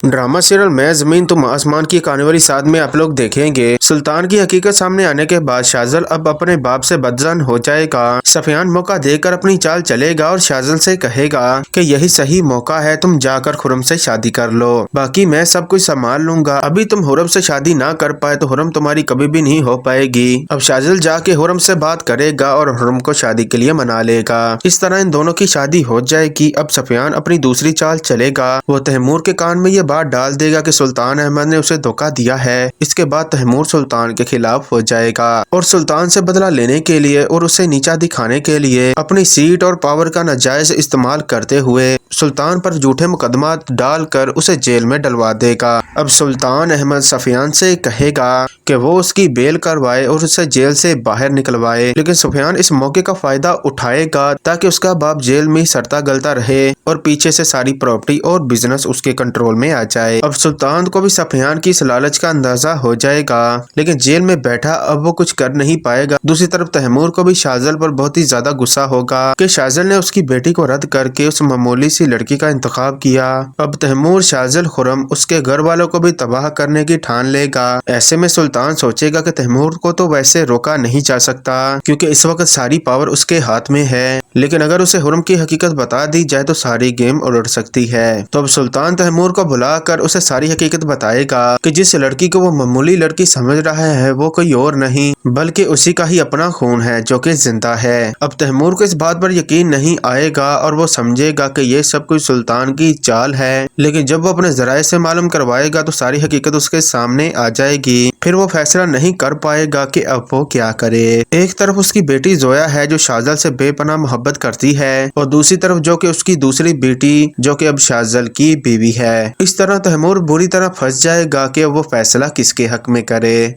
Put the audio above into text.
Drama serial मैं जमीन तुम आसमान की आने वाली साथ में आप लोग देखेंगे। सुल्तान की हकीकत सामने आने के बाद शाहजल अब अपने बाप से बदजान हो जाएगा। सफियान मौका देकर अपनी चाल चलेगा और शाहजल से कहेगा कि यही सही मौका है, तुम जाकर खुरम से शादी कर लो, बाकी मैं सब कुछ संभाल लूंगा। अभी तुम हुरम से शादी ना कर पाए तो हुरम तुम्हारी कभी भी नहीं हो पाएगी। अब शाहजल जाके हुरम से बात करेगा और हुरम को शादी के लिए मना लेगा। इस तरह इन दोनों की शादी हो जाएगी। अब सफियान अपनी दूसरी चाल चलेगा। वो तैमूर के कान में ये बात डाल देगा कि सुल्तान अहमद ने उसे धोखा दिया है। इसके बाद तैमूर सुल्तान के खिलाफ हो जाएगा और सुल्तान से बदला लेने के लिए और उसे नीचा दिखाने के लिए अपनी सीट और पावर का नाजायज इस्तेमाल करते हुए सुल्तान पर झूठे मुकदमा डालकर उसे जेल में डलवा देगा। अब सुल्तान अहमद सफियान से कहेगा कि वो उसकी बेल करवाए और उसे जेल से बाहर निकलवाए, लेकिन सफियान इस मौके का फायदा उठाएगा ताकि उसका बाप जेल में सड़ता गलता रहे और पीछे से सारी प्रॉपर्टी और बिजनेस उसके कंट्रोल में आ जाए। अब सुल्तान को भी सफियान की इस लालच का अंदाजा हो जाएगा, लेकिन जेल में बैठा अब वो कुछ कर नहीं पाएगा। दूसरी तरफ तैमूर को भी शाहजल पर बहुत ही ज्यादा गुस्सा होगा कि शाहजल ने उसकी बेटी को रद्द करके उस मामूली सी लड़की का इंतखाब किया। अब तैमूर शाहजल खुरम उसके घर वालों को भी तबाह करने की ठान लेगा। ऐसे में सुल्तान सोचेगा कि तैमूर को तो वैसे रोका नहीं जा सकता क्योंकि इस वक्त सारी पावर उसके हाथ में है, लेकिन अगर उसे हुरम की हकीकत बता दी जाए तो सारी गेम उलट सकती है। तो अब सुल्तान तैमूर को बुलाकर उसे सारी हकीकत बताएगा कि जिस लड़की को वो मामूली लड़की समझ रहा है वो कोई और नहीं बल्कि उसी का ही अपना खून है जो कि जिंदा है। अब तैमूर को इस बात पर यकीन नहीं आएगा और वो समझेगा कि ये सब कुछ सुल्तान की चाल है, लेकिन जब वो अपने जराये से मालूम करवाएगा तो सारी हकीकत उसके सामने आ जाएगी। फिर वो फैसला नहीं कर पाएगा कि अब वो क्या करे। एक तरफ उसकी बेटी जोया है जो शाहजल से बेपनाह मोहब्बत करती है और दूसरी तरफ जो कि उसकी दूसरी बेटी जो कि अब शाहजल की बीवी है। इस तरह तैमूर बुरी तरह फंस जाएगा कि वो फैसला किसके हक में करे।